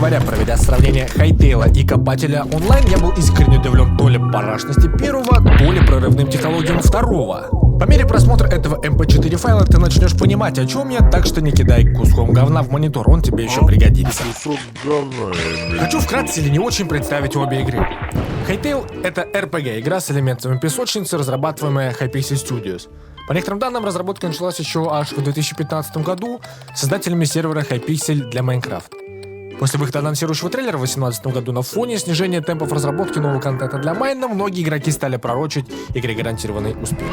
говоря, проведя сравнение Хайтейла и Копателя онлайн, я был искренне удивлен то ли парашности первого, то ли прорывным технологиям второго. По мере просмотра этого MP4 файла ты начнешь понимать, о чем я, так что не кидай куском говна в монитор, он тебе еще пригодится. Хочу вкратце или не очень представить обе игры. Hytale — это RPG-игра с элементами песочницы, разрабатываемая Hypixel Studios. По некоторым данным, разработка началась еще аж в 2015 году создателями сервера Hypixel для Minecraft. После выхода анонсирующего трейлера в 2018 году на фоне снижения темпов разработки нового контента для майна, многие игроки стали пророчить игре гарантированный успех.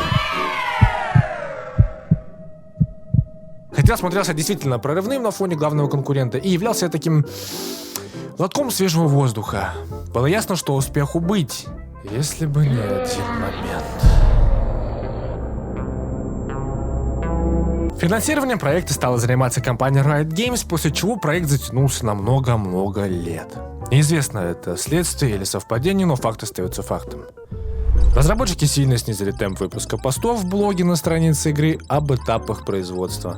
Hytale смотрелся действительно прорывным на фоне главного конкурента и являлся таким глотком свежего воздуха. Было ясно, что успеху быть, если бы не один момент. Финансированием проекта стала заниматься компания Riot Games, после чего проект затянулся на много-много лет. Неизвестно, это следствие или совпадение, но факт остается фактом. Разработчики сильно снизили темп выпуска постов в блоге на странице игры об этапах производства.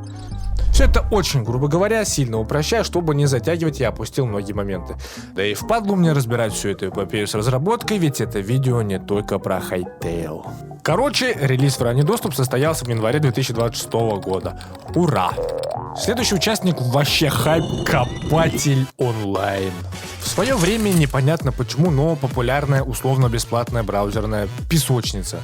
Все это очень, грубо говоря, сильно упрощая, чтобы не затягивать, я опустил многие моменты. Да и впадло мне разбирать всю эту эпопею с разработкой, ведь это видео не только про Hytale. Короче, релиз в ранний доступ состоялся в январе 2026 года. Ура! Следующий участник вообще хайп — Копатель онлайн. В свое время непонятно почему, но популярная условно-бесплатная браузерная песочница.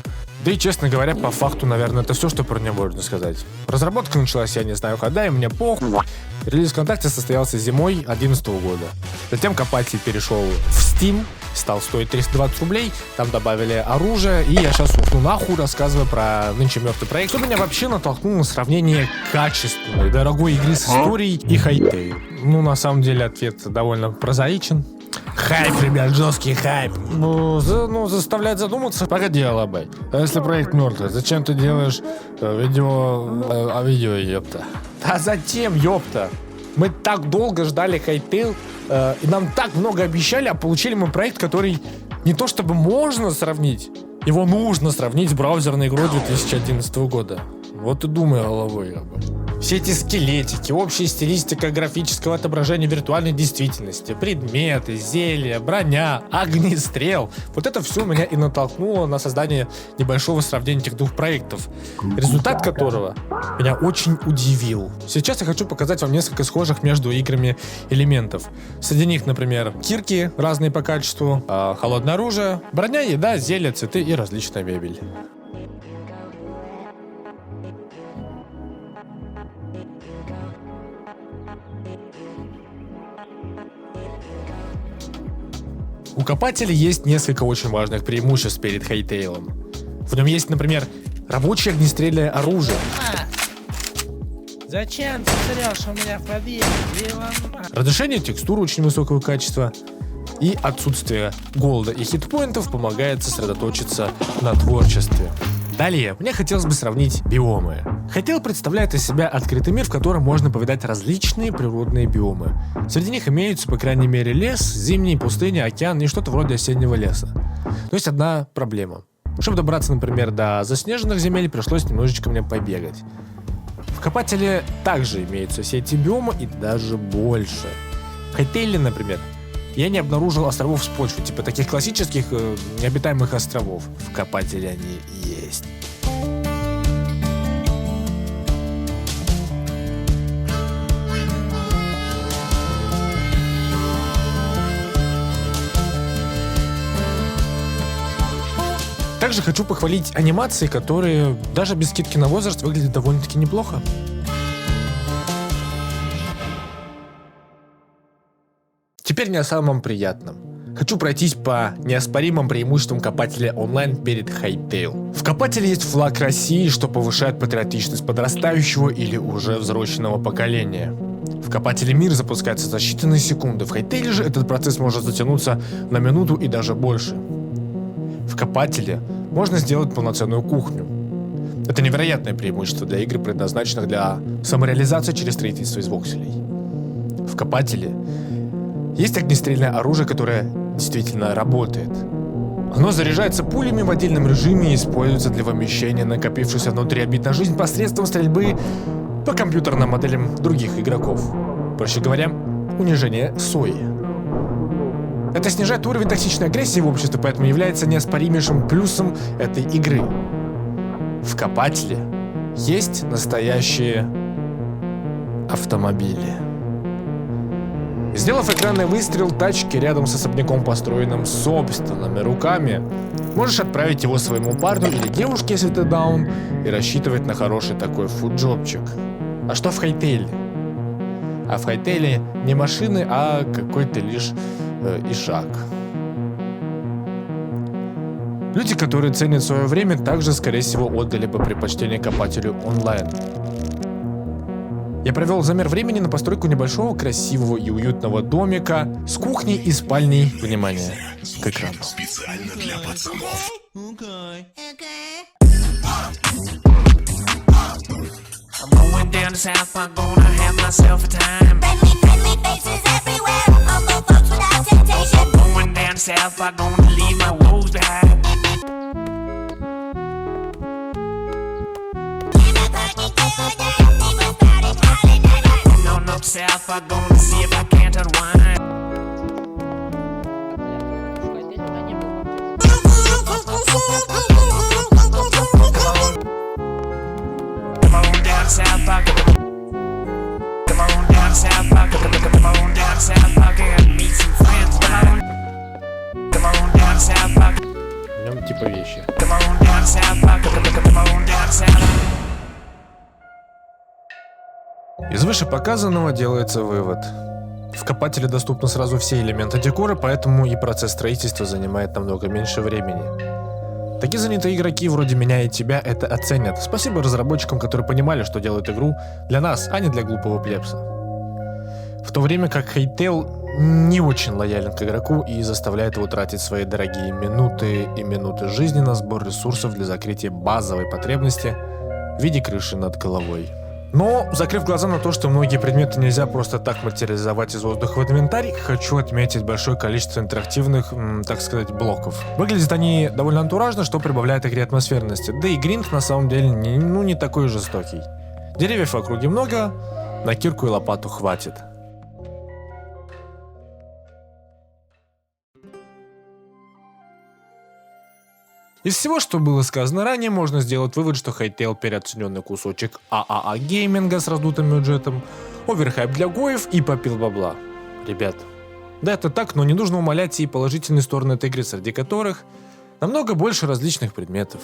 Да и, честно говоря, по факту, наверное, это все, что про нее можно сказать. Разработка началась, я не знаю когда, и мне похуй. Релиз ВКонтакте состоялся зимой 2011 года. Затем Копатель перешел в Steam, стал стоить 320 рублей, там добавили оружие, и я сейчас ухну нахуй, рассказывая про нынче мертвый проект. Что меня вообще натолкнуло на сравнение качественной, дорогой игры с историей и Hytale. Ну, на самом деле, ответ довольно прозаичен. Хайп, ребят, жесткий хайп. Заставляет задуматься. Погоди, Алабай. А если проект мертвый, зачем ты делаешь видео, ёпта? А затем, ёпта. Мы так долго ждали Hytale, и нам так много обещали, а получили мы проект, который не то чтобы можно сравнить, его нужно сравнить с браузерной игрой 2011 года. Вот и думаю головой. Все эти скелетики, общая стилистика графического отображения виртуальной действительности, предметы, зелья, броня, огнестрел. Вот это все меня и натолкнуло на создание небольшого сравнения этих двух проектов, результат которого меня очень удивил. Сейчас я хочу показать вам несколько схожих между играми элементов. Среди них, например, кирки, разные по качеству, холодное оружие, броня, еда, зелья, цветы и различная мебель. У Копателя есть несколько очень важных преимуществ перед Hytale. В нем есть, например, рабочее огнестрельное оружие. Зачем ты срешь у меня в подъезде? Разрешение текстур очень высокого качества. И отсутствие голода и хитпоинтов помогает сосредоточиться на творчестве. Далее, мне хотелось бы сравнить биомы. Hytale представляет из себя открытый мир, в котором можно повидать различные природные биомы. Среди них имеются, по крайней мере, лес, зимние пустыни, океан и что-то вроде осеннего леса. То есть одна проблема. Чтобы добраться, например, до заснеженных земель, пришлось немножечко мне побегать. В Копателе также имеются все эти биомы и даже больше. В Hytale, например, я не обнаружил островов с почвой, типа таких классических необитаемых островов. В Копателе они есть. Также хочу похвалить анимации, которые даже без скидки на возраст выглядят довольно-таки неплохо. Теперь не о самом приятном. Хочу пройтись по неоспоримым преимуществам Копателя онлайн перед Hytale. В Копателе есть флаг России, что повышает патриотичность подрастающего или уже взросленного поколения. В Копателе мир запускается за считанные секунды, в Hytale же этот процесс может затянуться на минуту и даже больше. В Копателе можно сделать полноценную кухню. Это невероятное преимущество для игр, предназначенных для самореализации через строительство из вокселей. В Копателе есть огнестрельное оружие, которое действительно работает. Оно заряжается пулями в отдельном режиме и используется для вымещения накопившихся внутри обид на жизнь посредством стрельбы по компьютерным моделям других игроков. Проще говоря, унижение сои. Это снижает уровень токсичной агрессии в обществе, поэтому является неоспоримейшим плюсом этой игры. В Копателе есть настоящие автомобили. Сделав экранный выстрел тачки рядом с особняком, построенным собственными руками, можешь отправить его своему парню или девушке, если ты даун, и рассчитывать на хороший такой фуджобчик. А что в Hytale? А в Hytale не машины, а какой-то лишь ишак. Люди, которые ценят свое время, также, скорее всего, отдали бы предпочтение Копателю онлайн. Я провел замер времени на постройку небольшого, красивого и уютного домика с кухней и спальней. Внимание к экрану. Специально для пацанов. I'm going down to South Park, gonna have myself a time. Friendly faces everywhere. Humble folks without temptation. Going down to South Park, gonna leave my woes behind. On up South Park, gonna see if I can't unwind. Come on down to South Park. Come on down to South Park. Come on down to South Park and meet some friends. Come on down to South Park. В нем типа вещи. Come on down to South Park. Come on down to South Park. Из вышепоказанного делается вывод. В Копателе доступны сразу все элементы декора, поэтому и процесс строительства занимает намного меньше времени. Такие занятые игроки вроде меня и тебя это оценят. Спасибо разработчикам, которые понимали, что делают игру для нас, а не для глупого плебса. В то время как Hytale не очень лоялен к игроку и заставляет его тратить свои дорогие минуты и минуты жизни на сбор ресурсов для закрытия базовой потребности в виде крыши над головой. Но, закрыв глаза на то, что многие предметы нельзя просто так материализовать из воздуха в инвентарь, хочу отметить большое количество интерактивных, так сказать, блоков. Выглядят они довольно антуражно, что прибавляет игре атмосферности. Да и гринд на самом деле не такой жестокий. Деревьев в округе много, на кирку и лопату хватит. Из всего, что было сказано ранее, можно сделать вывод, что Hytale переоцененный кусочек ААА гейминга с раздутым бюджетом, оверхайп для гоев и попил бабла. Ребят, да это так, но не нужно умалять и положительные стороны этой игры, среди которых намного больше различных предметов.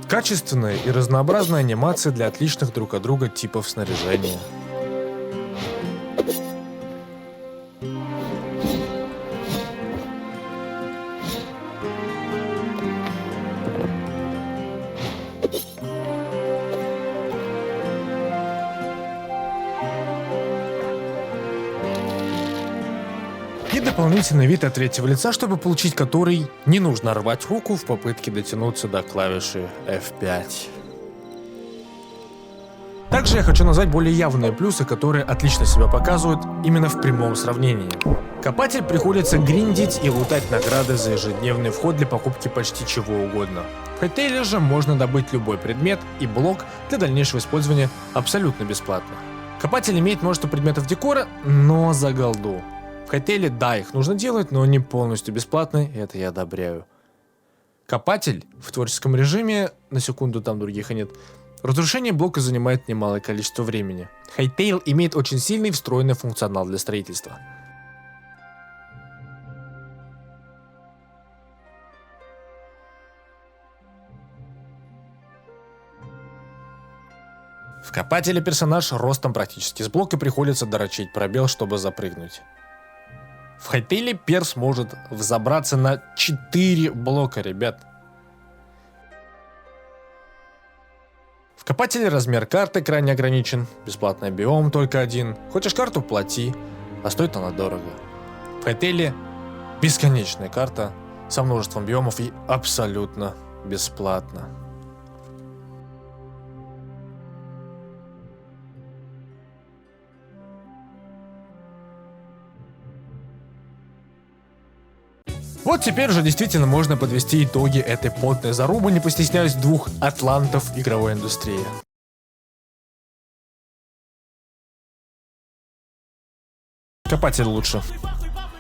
Качественная и разнообразная анимация для отличных друг от друга типов снаряжения. И дополнительный вид от третьего лица, чтобы получить который не нужно рвать руку в попытке дотянуться до клавиши F5. Также я хочу назвать более явные плюсы, которые отлично себя показывают именно в прямом сравнении. Копатель приходится гриндить и лутать награды за ежедневный вход для покупки почти чего угодно. В Hytale же можно добыть любой предмет и блок для дальнейшего использования абсолютно бесплатно. Копатель имеет множество предметов декора, но за голду. В Hytale, да, их нужно делать, но не полностью бесплатно, и это я одобряю. Копатель в творческом режиме, на секунду там других и нет, разрушение блока занимает немалое количество времени. Hytale имеет очень сильный встроенный функционал для строительства. В Копателе персонаж ростом практически с блока, приходится дорочить пробел, чтобы запрыгнуть. В Hytale перс может взобраться на 4 блока, ребят. В Копателе размер карты крайне ограничен, бесплатный биом только один. Хочешь карту — плати, а стоит она дорого. В Hytale бесконечная карта со множеством биомов и абсолютно бесплатно. Вот теперь уже действительно можно подвести итоги этой потной зарубы, не постесняясь двух атлантов игровой индустрии. Копатель лучше.